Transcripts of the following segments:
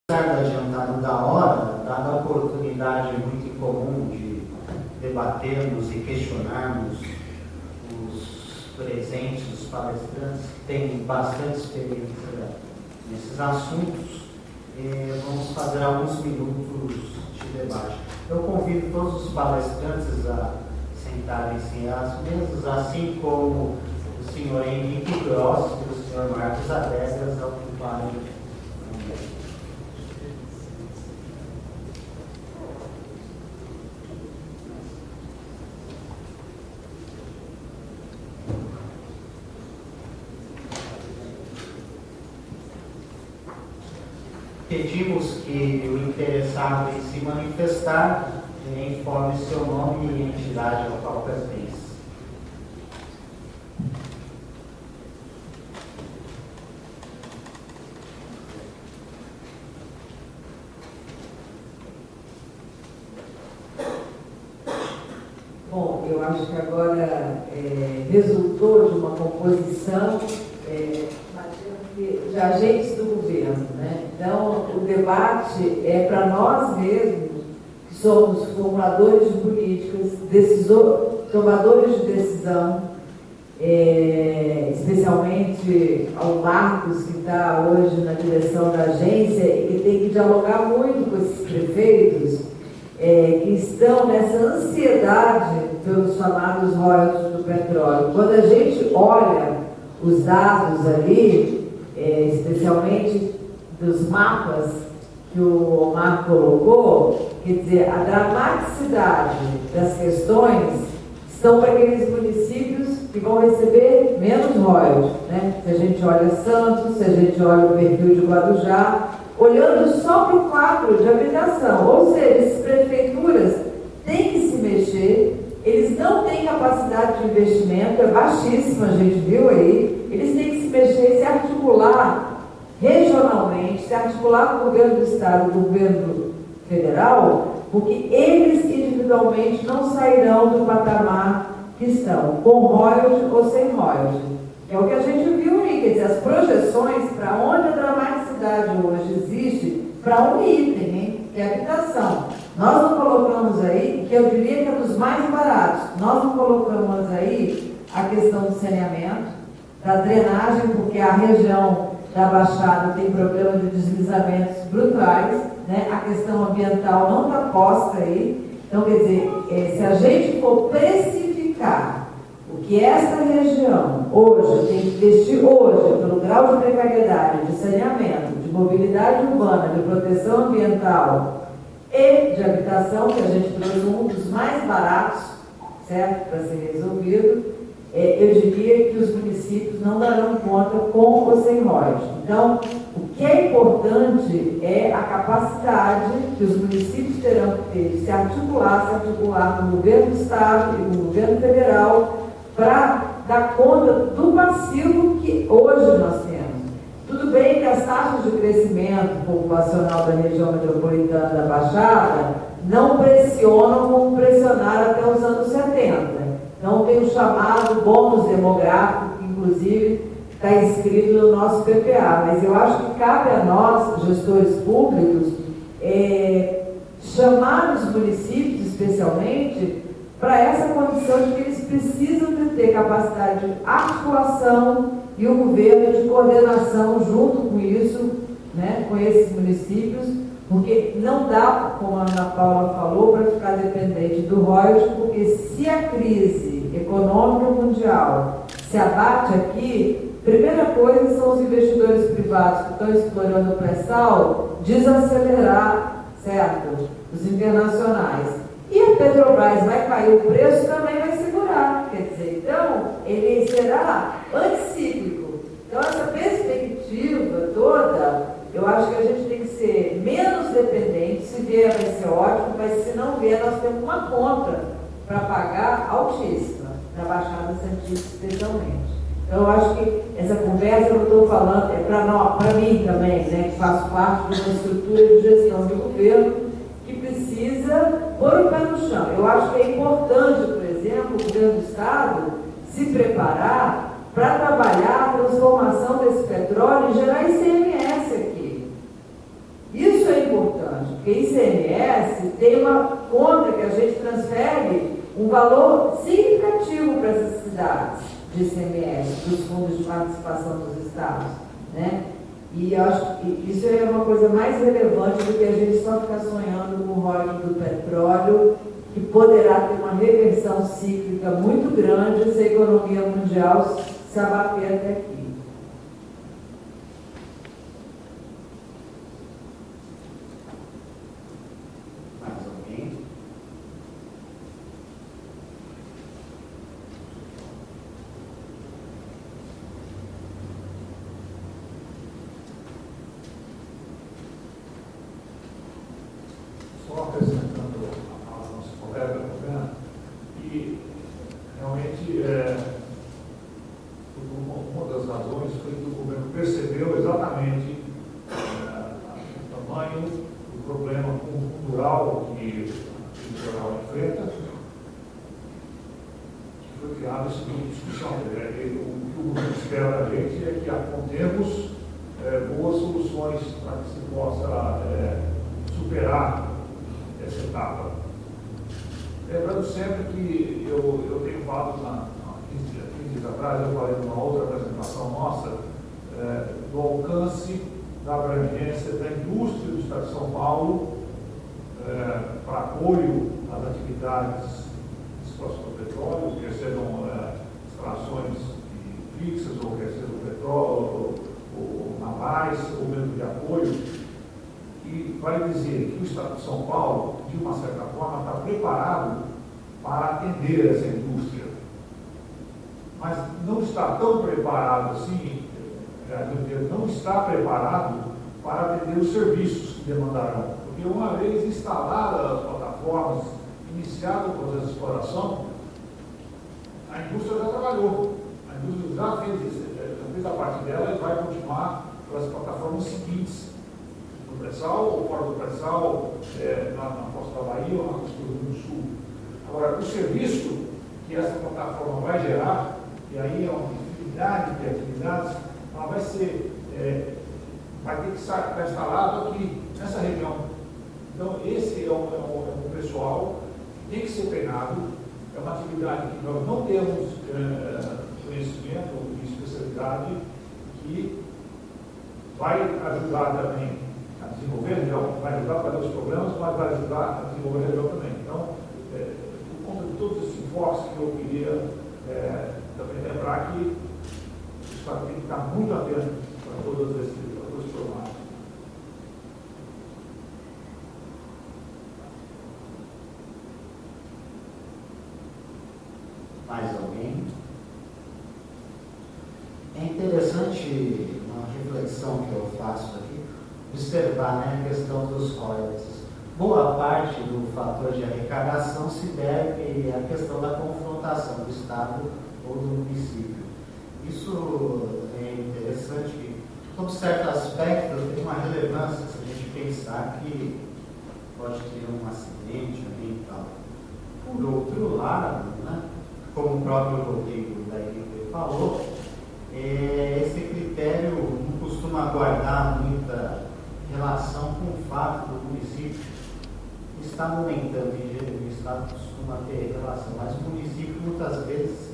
Apesar do adiantado da hora, dada a oportunidade muito incomum de debatermos e questionarmos os presentes, os palestrantes, que têm bastante experiência nesses assuntos, vamos fazer alguns minutos de debate. Eu convido todos os palestrantes a sentarem-se às mesas, assim como o senhor Henrique Gross e o senhor Marcos Adegas ocuparem. Pedimos que o interessado em se manifestar informe seu nome e entidade ao qual pertence. Bom, eu acho que agora resultou de uma composição de agentes do governo, né? Então, o debate é para nós mesmos, que somos formuladores de políticas, tomadores de decisão, especialmente ao Marcos, que está hoje na direção da agência e que tem que dialogar muito com esses prefeitos, que estão nessa ansiedade pelos chamados royalties do petróleo. Quando a gente olha os dados ali, especialmente dos mapas que o Omar colocou, quer dizer, a dramaticidade das questões estão para aqueles municípios que vão receber menos royalties, né? Se a gente olha Santos, se a gente olha o perfil de Guarujá, olhando só para o quadro de habitação, ou seja, essas prefeituras têm que se mexer, eles não têm capacidade de investimento, é baixíssima, a gente viu aí, eles têm que se mexer, se articular regionalmente, se articular com o governo do Estado e com o governo federal, porque eles individualmente não sairão do patamar que estão, com royalties ou sem royalties. É o que a gente viu aí, quer dizer, as projeções para onde a dramaticidade hoje existe, para um item, hein, que é a habitação. Nós não colocamos aí, que eu diria que é dos mais baratos, nós não colocamos aí a questão do saneamento, da drenagem, porque a região da Baixada tem problema de deslizamentos brutais, né? A questão ambiental não está posta aí. Então, quer dizer, se a gente for precificar o que essa região hoje tem que investir hoje, pelo grau de precariedade, de saneamento, de mobilidade urbana, de proteção ambiental e de habitação, que a gente trouxe um dos mais baratos, certo, para ser resolvido, eu diria que os municípios não darão conta com ou sem royalties. Então, o que é importante é a capacidade que os municípios terão que ter de se articular com o governo do Estado e com o governo federal para dar conta do passivo que hoje nós temos. Tudo bem que as taxas de crescimento populacional da região metropolitana da Baixada não pressionam como pressionaram até os anos 70. Então, tem o chamado bônus demográfico, que inclusive está inscrito no nosso PPA. Mas eu acho que cabe a nós, gestores públicos, chamar os municípios, especialmente, para essa condição de que eles precisam de ter capacidade de articulação e o governo de coordenação junto com isso, né, com esses municípios, porque não dá, como a Ana Paula falou, para ficar dependente do royalties, porque se a crise econômica mundial se abate aqui, primeira coisa são os investidores privados que estão explorando o pré-sal desacelerar, certo, os internacionais. E a Petrobras vai cair o preço, também vai segurar. Quer dizer, então, ele será anticíclico. Então, essa perspectiva toda, eu acho que a gente tem que ser menos dependente. Se vier, vai ser ótimo, mas se não vier, nós temos uma conta para pagar altíssima, na Baixada Santista especialmente. Então, eu acho que essa conversa que eu estou falando é para mim também, né, que faço parte de uma estrutura de gestão do governo que precisa pôr o pé no chão. Eu acho que é importante, por exemplo, o governo do Estado se preparar para trabalhar a transformação desse petróleo e gerar ICMS aqui. Isso Porque ICMS tem uma conta que a gente transfere um valor significativo para essas cidades de ICMS, dos fundos de participação dos estados, né? E eu acho que isso é uma coisa mais relevante do que a gente só ficar sonhando com o royalty do petróleo, que poderá ter uma reversão cíclica muito grande se a economia mundial se abater até aqui. Só acrescentando a nossa colega, e realmente uma das razões foi que o governo percebeu exatamente o tamanho do problema cultural que o litoral enfrenta, que foi criado esse tipo de discussão. O que o governo espera da gente é que apontemos boas soluções para que se possa superar essa etapa. Lembrando sempre que eu tenho falado, 15 dias atrás, eu falei numa outra apresentação nossa, do alcance da abrangência da indústria do Estado de São Paulo para apoio às atividades de exploração do petróleo, quer sejam extrações fixas, ou quer seja o petróleo, ou navais, ou mesmo de apoio. E vai dizer que o Estado de São Paulo, de uma certa forma, está preparado para atender essa indústria. Mas não está tão preparado assim, não está preparado para atender os serviços que demandarão. Porque uma vez instaladas as plataformas, iniciado o processo de exploração, a indústria já trabalhou. A indústria já fez a parte dela e vai continuar pelas plataformas seguintes. No pré-sal ou fora do pré-sal, na costa da Bahia ou na costa do Rio Grande do Sul. Agora, o serviço que essa plataforma vai gerar, e aí é uma infinidade de atividades, ela vai ser, vai ter que estar instalado aqui, nessa região. Então, esse é um pessoal que tem que ser treinado, é uma atividade que nós não temos conhecimento e especialidade, que vai ajudar também a desenvolver a região, vai ajudar a fazer os problemas, mas vai ajudar a desenvolver a região também. Então, por conta de todos esses enfoques que eu queria também lembrar que o Estado tem que estar muito atento para todos esses problemas. Mais alguém? É interessante uma reflexão que eu faço aqui, observar, né, a questão dos royalties. Boa parte do fator de arrecadação se deve à questão da confrontação do Estado ou do município. Isso é interessante, sob certo aspecto, tem uma relevância se a gente pensar que pode ter um acidente ambiental. Por outro lado, né, como o próprio Rodrigo da INPE falou, esse critério não costuma guardar muita relação com o fato do município estar aumentando, o Estado costuma ter relação, mas o município muitas vezes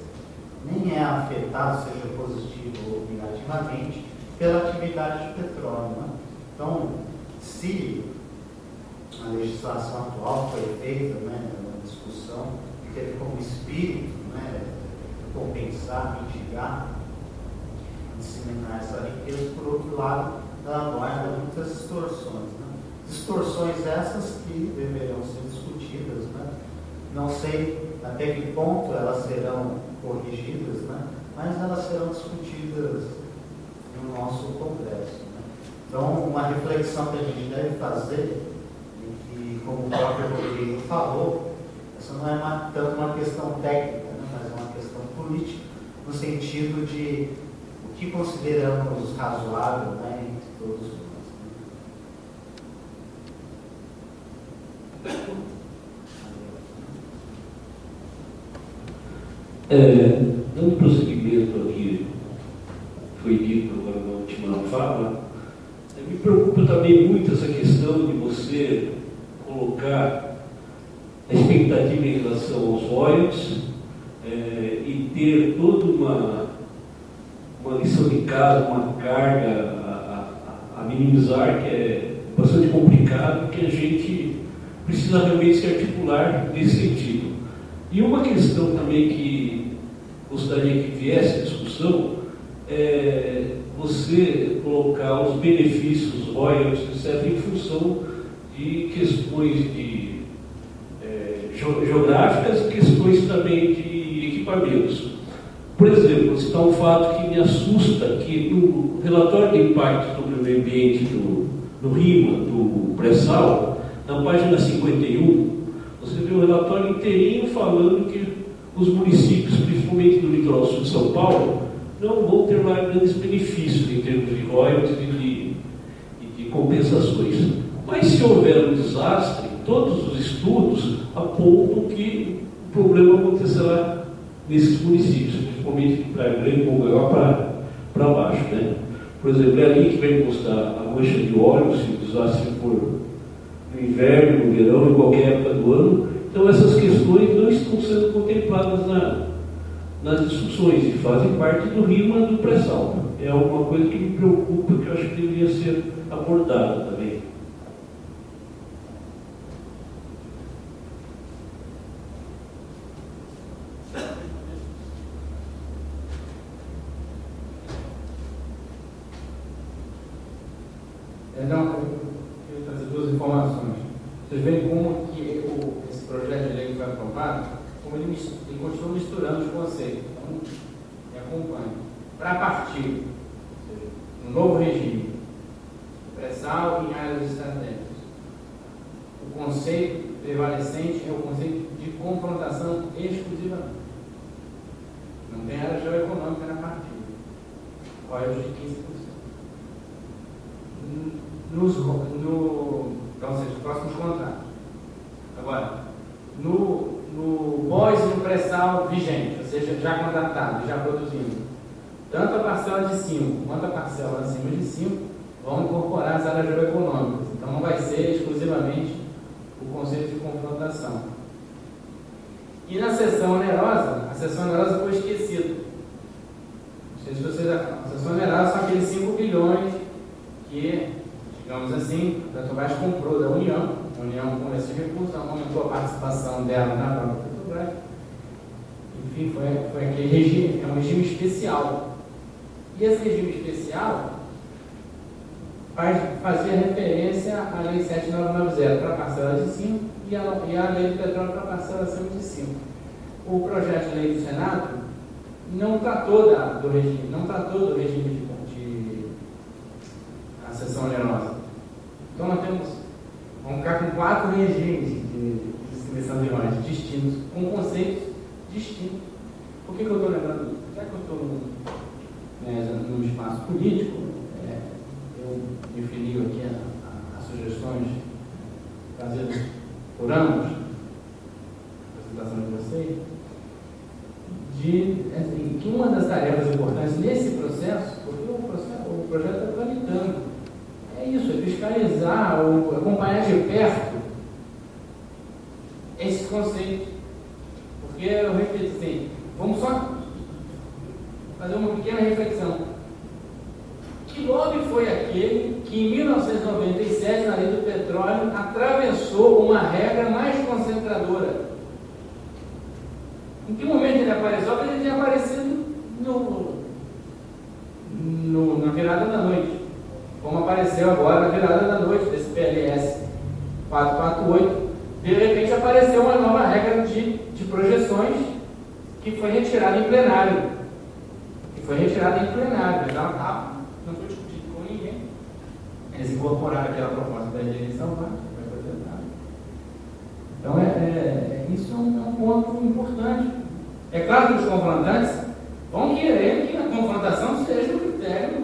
nem é afetado, seja positivo ou negativamente, pela atividade de petróleo, né? Então, se a legislação atual foi feita, né, na discussão, que teve como espírito, né, compensar, mitigar, disseminar essa riqueza, por outro lado, ela guarda muitas distorções. Né? Distorções essas que deveriam ser discutidas, né? Não sei até que ponto elas serão corrigidas, né? Mas elas serão discutidas no nosso Congresso. Né? Então, uma reflexão que a gente deve fazer, e que, como o próprio Rodrigo falou, essa não é tanto uma questão técnica, né? Mas é uma questão política, no sentido de o que consideramos razoável, né, entre todos nós. Dando prosseguimento aqui, foi dito agora na última fala, me preocupa também muito essa questão de você colocar a expectativa em relação aos royalties e ter toda uma lição de casa, uma carga a minimizar, que é bastante complicado, que a gente precisa realmente se articular nesse sentido. E uma questão também que gostaria que viesse à discussão é você colocar os benefícios, royalties, etc., em função de questões geográficas e questões também de equipamentos. Por exemplo, vou citar um fato que me assusta, que no relatório de impacto sobre o meio ambiente do RIMA, do pré-sal, na página 51, você vê o relatório inteirinho falando que os municípios, principalmente do litoral sul de São Paulo, não vão ter lá grandes benefícios em termos de royalties e de compensações. Mas se houver um desastre, todos os estudos apontam que o problema acontecerá nesses municípios, principalmente para Grande, Mongaguá para baixo, né? Por exemplo, é ali que vai encostar a mancha de óleo, se o desastre for no inverno, no verão, em qualquer época do ano. Então essas questões não estão sendo contempladas nas discussões e fazem parte do RIMA do pré-sal. É alguma coisa que me preocupa, que eu acho que deveria ser abordada também. Então, eu queria trazer duas informações. Vocês veem como que esse projeto de lei que foi aprovado, como ele continua misturando os conceitos. Então, me acompanhe. Para partir, ou seja, um novo regime, pré-sal em áreas estratégicas, o conceito prevalecente é o conceito de confrontação exclusivamente. Não tem área geoeconômica na partida. Royalties de 15%. Então, seja, os próximos contratos. Agora, no pós e no pré-sal vigente, ou seja, já contratado, já produzindo, tanto a parcela de 5 quanto a parcela acima de 5 vão incorporar as áreas geoeconômicas. Então, não vai ser exclusivamente o conceito de confrontação. E na seção onerosa, a seção onerosa foi esquecida. Não sei se vocês acabam. A seção onerosa são aqueles 5 bilhões que, digamos assim, a Petrobras comprou da União. A União, com esse recurso, aumentou a participação dela na própria Petrobras. Enfim, foi aquele regime, é um regime especial. E esse regime especial fazia referência à Lei 7990 para a parcela de 5 e a Lei do Petróleo para a parcela acima de 5. O projeto de lei do Senado não tratou do regime de a seção onerosa. Então nós vamos ficar com 4 regimes de distribuição de royalties distintos, com conceitos distintos. Por que eu estou lembrando isso? Já que eu estou num espaço político, eu me filio aqui a sugestões trazidas por ambos, a apresentação de vocês, que uma das tarefas importantes nesse processo, porque o projeto está tramitando, é isso, é fiscalizar ou acompanhar de perto esse conceito. Porque, eu repito assim, vamos só fazer uma pequena reflexão. Que lobby foi aquele que, em 1997, na Lei do Petróleo, atravessou uma regra mais concentradora? Em que momento ele apareceu? Porque ele tinha aparecido na virada da noite, como apareceu agora na virada da noite desse PLS 448. De repente apareceu uma nova regra de projeções que foi retirada em plenário. Ela não foi discutida com ninguém. Eles incorporaram aquela proposta da eleição lá, que foi apresentada. Então, isso é um ponto importante. É claro que os confrontantes vão querer que a confrontação seja um critério.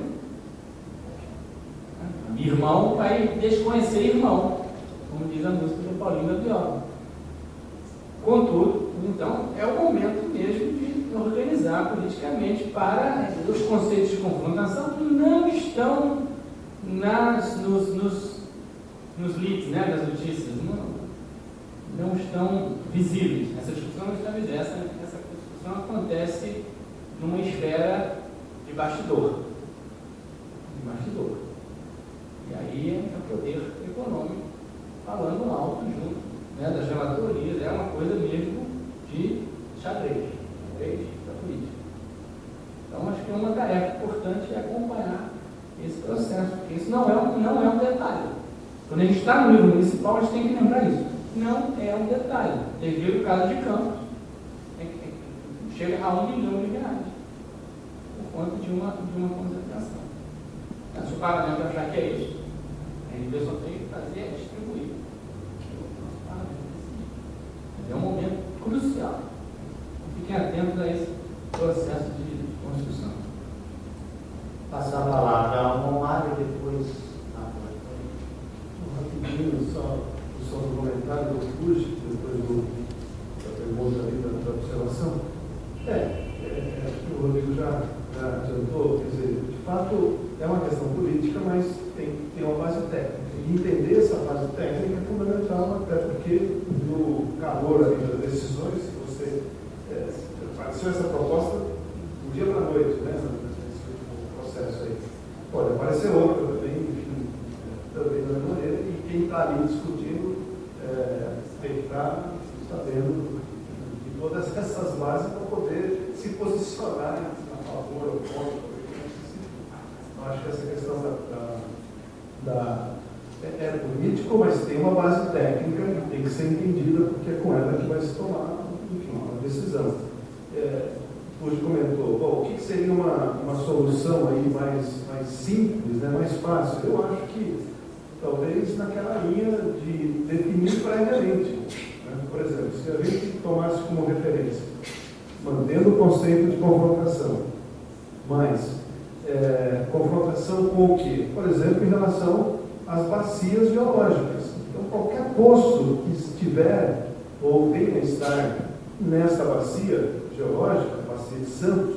Irmão vai desconhecer irmão, como diz a música do Paulinho da Viola. Contudo, então, é o momento mesmo de organizar politicamente para os conceitos de confrontação que não estão nos leads, né, das notícias. não estão visíveis. Essa discussão não está visível. Essa discussão acontece numa esfera de bastidor. E aí é o poder econômico falando alto junto, né, das relatorias. É uma coisa mesmo de xadrez da política. Então, acho que é uma tarefa importante acompanhar esse processo, porque isso não é um detalhe. Quando a gente está no nível municipal, a gente tem que lembrar isso. Não é um detalhe. Devido ao caso de Campos, chega a R$1 bilhão por conta de uma concentração. Se o parlamento achar que é isso, a gente só tem que fazer é distribuir. É um momento crucial. Fiquem atentos a esse processo de construção. Passar a palavra ao Romário e depois rapidinho, só do comentário do Fuji, depois da pergunta ali, da observação. Acho que o Rodrigo já adiantou, quer dizer, de fato é uma questão política, mas tem uma base técnica. E entender essa base técnica é fundamental, até porque no calor ali das decisões, se você apareceu essa proposta do dia para a noite, né, nesse último processo aí. Pode aparecer outra também, enfim, também da mesma maneira, e quem está ali discutindo tem que estar sabendo de todas essas bases para poder se posicionar a favor ou contra. Então, acho que essa questão é político, mas tem uma base técnica que tem que ser entendida, porque é com ela que vai se tomar, enfim, uma decisão. Hoje comentou, bom, o que seria uma solução aí mais simples, né, mais fácil? Eu acho que talvez naquela linha de definir previamente. Né? Por exemplo, se a gente tomasse como referência, mantendo o conceito de confrontação, mas confrontação com o quê? Por exemplo, em relação às bacias geológicas. Então, qualquer poço que estiver ou venha estar nessa bacia geológica, bacia de Santos,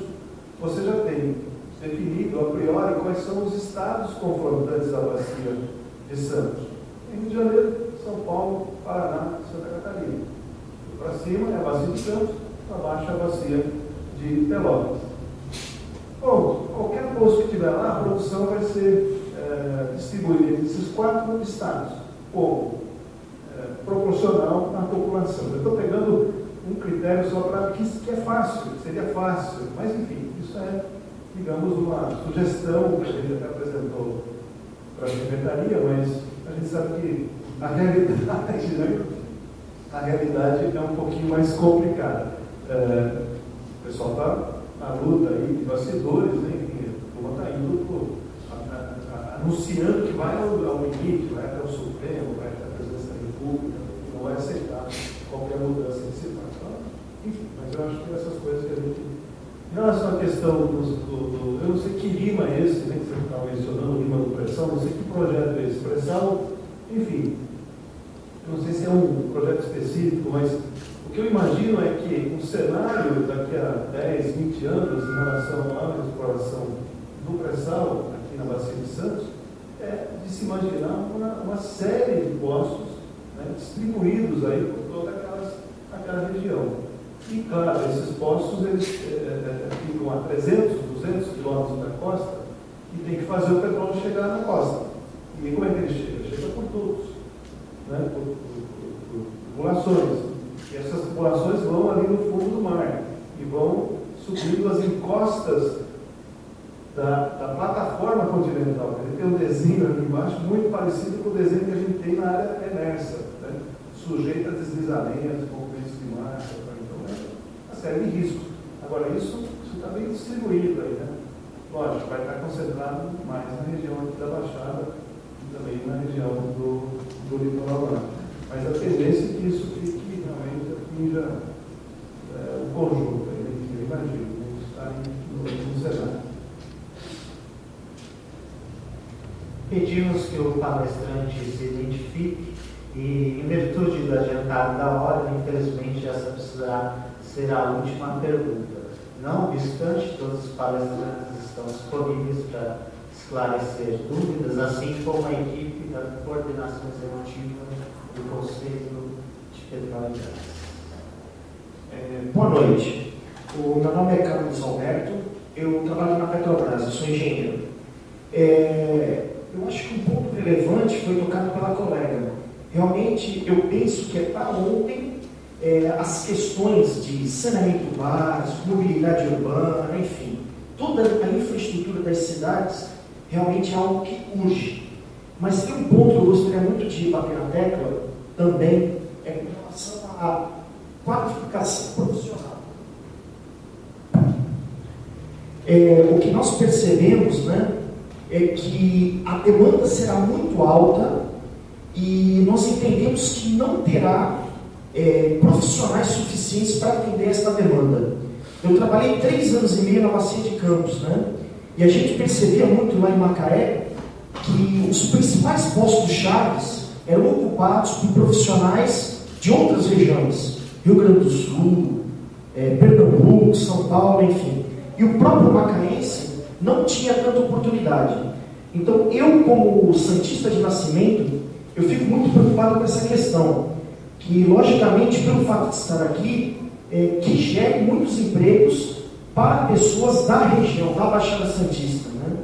você já tem definido a priori quais são os estados confrontantes da bacia de Santos. Rio de Janeiro, São Paulo, Paraná, Santa Catarina. Para cima é a bacia de Santos, para baixo é a bacia de Pelotas. Bom, qualquer poço que tiver lá, a produção vai ser distribuída entre esses 4 estados, como proporcional à população. Eu estou pegando um critério só para que é fácil, seria fácil, mas enfim, isso é, digamos, uma sugestão que a gente até apresentou para a secretaria, mas a gente sabe que a realidade é um pouquinho mais complicada. O pessoal está na luta aí de bastidores, né? O povo está indo anunciando que vai ao limite, vai até o Supremo, vai até a Presidência da República, não vai aceitar qualquer mudança desse fato. Então, enfim, mas eu acho que essas coisas que a gente... Em relação à questão eu não sei que Lima é esse, né, que você estava mencionando, Lima do Pressão, não sei que projeto é esse. Pressão, enfim, eu não sei se é um projeto específico, mas o que eu imagino é que um cenário daqui a 10, 20 anos em relação à exploração do pré-sal aqui na Bacia de Santos é de se imaginar uma série de poços, né, distribuídos aí por toda aquela região. E, claro, esses poços eles ficam a 300, 200 quilômetros da costa e tem que fazer o petróleo chegar na costa. E como é que ele chega? Chega por tubos, né, por tubulações. E essas tubulações vão ali no fundo do mar e vão subindo as encostas da plataforma continental. Ele tem um desenho aqui embaixo muito parecido com o desenho que a gente tem na área emersa, né, sujeita a deslizamentos, movimentos de marcha. Série de riscos. Agora, isso está bem distribuído aí, né? Lógico, vai estar concentrado mais na região aqui da Baixada e também na região do litoral norte. Mas a tendência é que isso fique realmente atinja o conjunto, eu imagino, está no cenário. Pedimos que o palestrante se identifique e, em virtude do adiantado da hora, infelizmente essa será a última pergunta. Não obstante, todos os palestrantes estão disponíveis para esclarecer dúvidas, assim como a equipe da coordenação executiva do Conselho de Petróleo e Gás. Boa noite. O meu nome é Carlos Alberto, eu trabalho na Petrobras, eu sou engenheiro. Eu acho que um ponto relevante foi tocado pela colega. Realmente, eu penso que é para ontem as questões de saneamento básico, mobilidade urbana, enfim, toda a infraestrutura das cidades realmente é algo que urge. Mas tem um ponto que eu gostaria muito de bater na tecla também, com relação à qualificação profissional. O que nós percebemos, né, é que a demanda será muito alta e nós entendemos que não terá profissionais suficientes para atender esta demanda. Eu trabalhei 3 anos e meio na Bacia de Campos, né, e a gente percebia muito lá em Macaé que os principais postos chaves eram ocupados por profissionais de outras regiões, Rio Grande do Sul, Pernambuco, São Paulo, enfim. E o próprio macaense não tinha tanta oportunidade. Então, eu, como santista de nascimento, eu fico muito preocupado com essa questão, que, logicamente, pelo fato de estar aqui, que gere muitos empregos para pessoas da região, da Baixada Santista, né?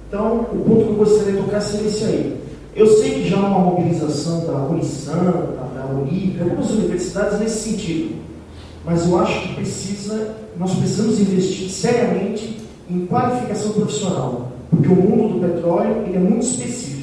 Então, o ponto que eu gostaria de tocar seria esse aí. Eu sei que já há uma mobilização da Unisanta, da Unip, algumas universidades nesse sentido, mas eu acho que nós precisamos investir seriamente em qualificação profissional, porque o mundo do petróleo ele é muito específico.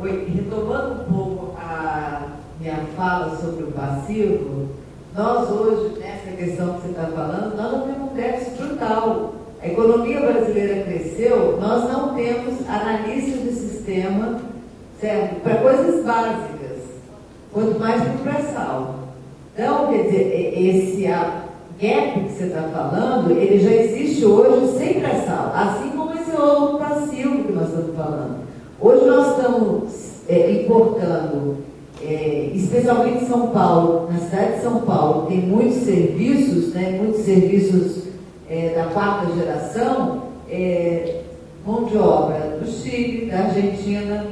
Retomando um pouco a minha fala sobre o passivo, nós hoje, nessa questão que você está falando, nós não temos um déficit brutal. A economia brasileira cresceu, nós não temos analistas de sistema, certo? Para coisas básicas, quanto mais para o pré-sal. Então, quer dizer, esse gap que você está falando, ele já existe hoje sem pré-sal, assim como esse outro passivo que nós estamos falando. Hoje nós estamos importando, especialmente em São Paulo, na cidade de São Paulo, tem muitos serviços da 4ª geração, mão de obra do Chile, da Argentina,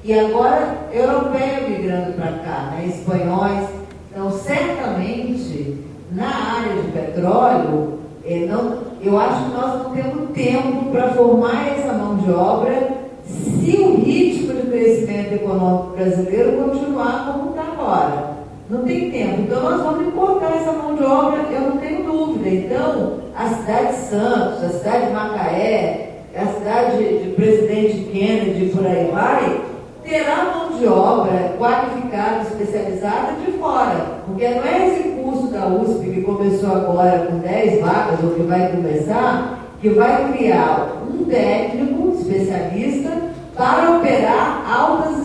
e agora europeia migrando para cá, né, espanhóis. Então, certamente, na área de petróleo, eu acho que nós não temos tempo para formar essa mão de obra se o ritmo de crescimento econômico brasileiro continuar como está agora. Não tem tempo. Então, nós vamos importar essa mão de obra, eu não tenho dúvida. Então, a cidade de Santos, a cidade de Macaé, a cidade de Presidente Kennedy, por aí vai, terá mão de obra qualificada, especializada de fora. Porque não é esse curso da USP que começou agora com 10 vagas, ou que vai começar, que vai criar um técnico especialista para operar áreas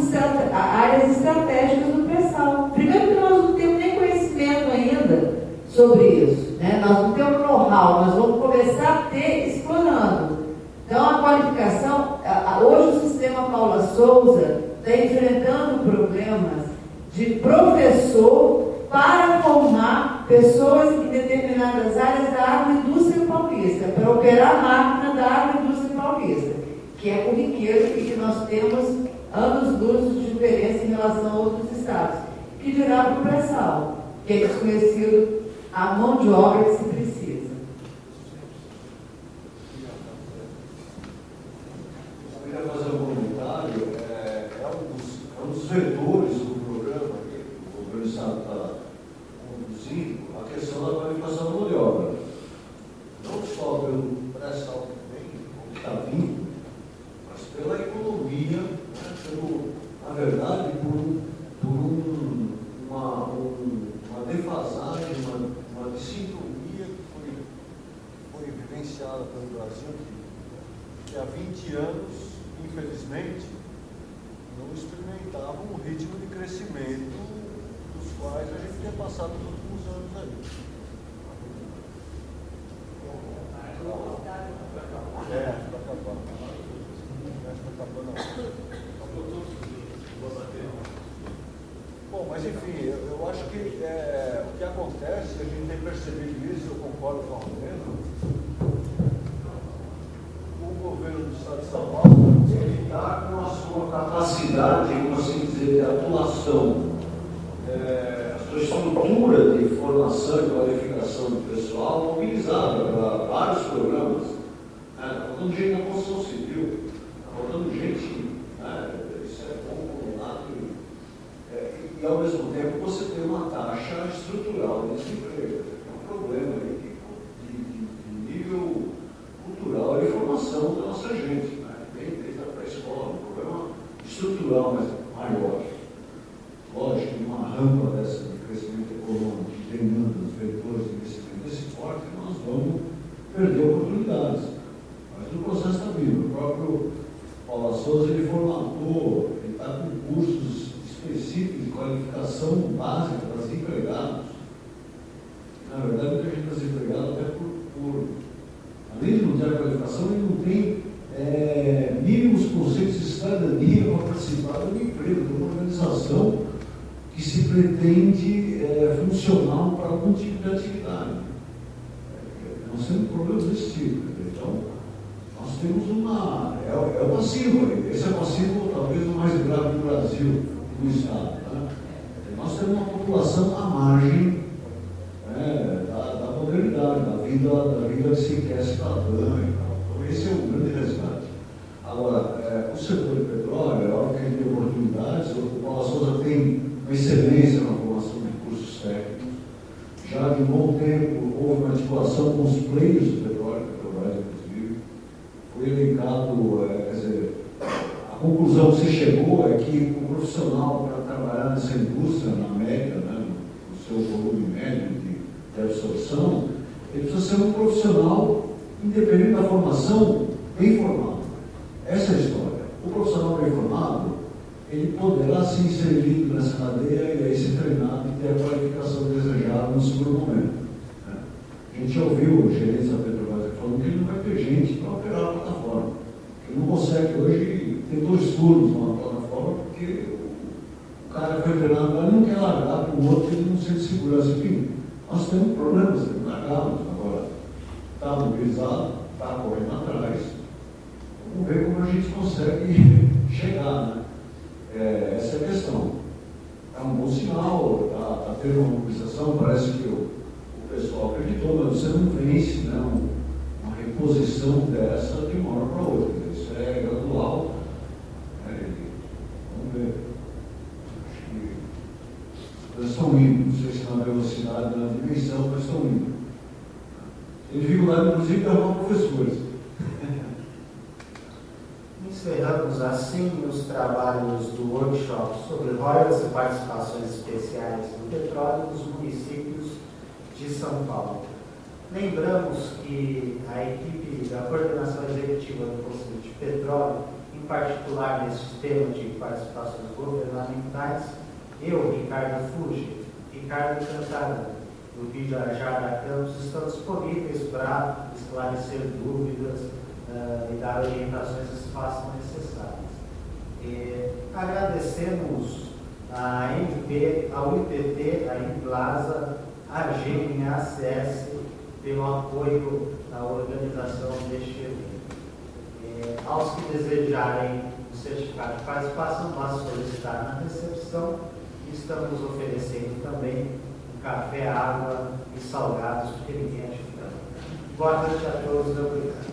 estratégicas do pré-sal. Primeiro que nós não temos nem conhecimento ainda sobre isso, né? Nós não temos know-how, nós vamos começar a ter explorando. Então a qualificação, hoje o sistema Paula Souza está enfrentando problemas de professor para formar pessoas em determinadas áreas da agroindústria paulista, para operar a máquina da agroindústria paulista, que é corriqueiro e que nós temos anos-luz de diferença em relação a outros estados, que dirá para o pré-sal, que é desconhecido a mão de obra que se precisa. Eu queria fazer um comentário, é um dos vetores do programa que o governo do Estado está conduzindo, a questão da qualificação da mão de obra. Não só pelo pré-sal que vem, como está vindo, mas pela economia, né, na verdade, por uma defasagem, uma dissincronia que foi vivenciada pelo Brasil, que há 20 anos, infelizmente, não experimentava um ritmo de crescimento dos quais a gente tem passado nos últimos anos aí. mas enfim, eu acho que o que acontece, a gente tem percebido isso, eu concordo com a Romena, o governo do Estado de São Paulo, ele está com a sua capacidade, como assim dizer, de atuação, a sua estrutura de formação e qualificação do pessoal mobilizada para vários programas. Está faltando gente na construção civil, está faltando gente, isso é bom por um lado, e ao mesmo tempo você tem uma taxa estrutural de desemprego. É um problema aí de nível cultural e formação da nossa gente, desde a pré-escola, um problema estrutural, mas maior. Lógico, uma rampa dessa de crescimento econômico, de demanda dos vetores de investimento desse porte, nós vamos perder oportunidades. Mas o processo está vindo. O próprio Paulo Souza, ele formatou, ele está com cursos específicos de qualificação básica para os empregados. Na verdade, muita gente está desempregado até por além de não ter a qualificação, ele não tem mínimos conceitos de cidadania para participar do emprego, de uma organização que se pretende funcional para algum tipo de atividade. Nós temos problemas desse tipo. Então, nós temos é o passivo. Esse é o passivo talvez o mais grave do Brasil, do Estado. Nós temos uma população à margem da modernidade, da vida que se quer cidadã e tal. Então, esse é o grande resgate. Agora, o setor de petróleo, é óbvio que ele tem oportunidades. O Paulo Souza tem uma excelência na formação de cursos técnicos. Já de um bom tempo houve uma articulação com os players do petróleo, Petrobras, inclusive. Foi elencado, quer dizer, a conclusão que se chegou é que o profissional para trabalhar nessa indústria, na média, no seu volume médio de absorção, ele precisa ser um profissional, independente da formação, bem formado. Essa é a história. O profissional bem formado, ele poderá sim ser lido nessa cadeia e aí ser treinado e ter a qualificação desejada no segundo momento. A gente já ouviu o gerente da Petrobras falando que ele não vai ter gente para operar a plataforma. Ele não consegue hoje ter 2 turnos numa plataforma porque o cara foi treinado lá e não quer largar para o outro e ele não sente segurança. Enfim, nós temos problemas, largamos agora. Está mobilizado, está correndo atrás. Vamos ver como a gente consegue chegar, essa é a questão. É um bom sinal, está tendo uma mobilização, parece que o pessoal acreditou, mas você não vence uma reposição dessa de uma hora para outra. Isso é gradual. Vamos ver. Acho que as coisas estão indo, não sei se na velocidade, na dimensão, mas estão indo. Tem dificuldade, inclusive, de arrumar professores. Encerramos assim os trabalhos do workshop sobre royalties e participações especiais no petróleo nos municípios de São Paulo. Lembramos que a equipe da coordenação executiva do Conselho de Petróleo, em particular nesse tema de participações governamentais, eu, Ricardo Fuji, Ricardo Cantarão, do Vídeo Ajara Campos, estão disponíveis para esclarecer dúvidas e dar orientações que se façam necessárias. Agradecemos a MP, ao IPT, a Implasa, a GEM e a ACS pelo apoio na organização deste evento. Aos que desejarem o certificado de participação, basta solicitar na recepção. Estamos oferecendo também um café, água e salgados, porque ninguém é de frango. Boa noite a todos, obrigado.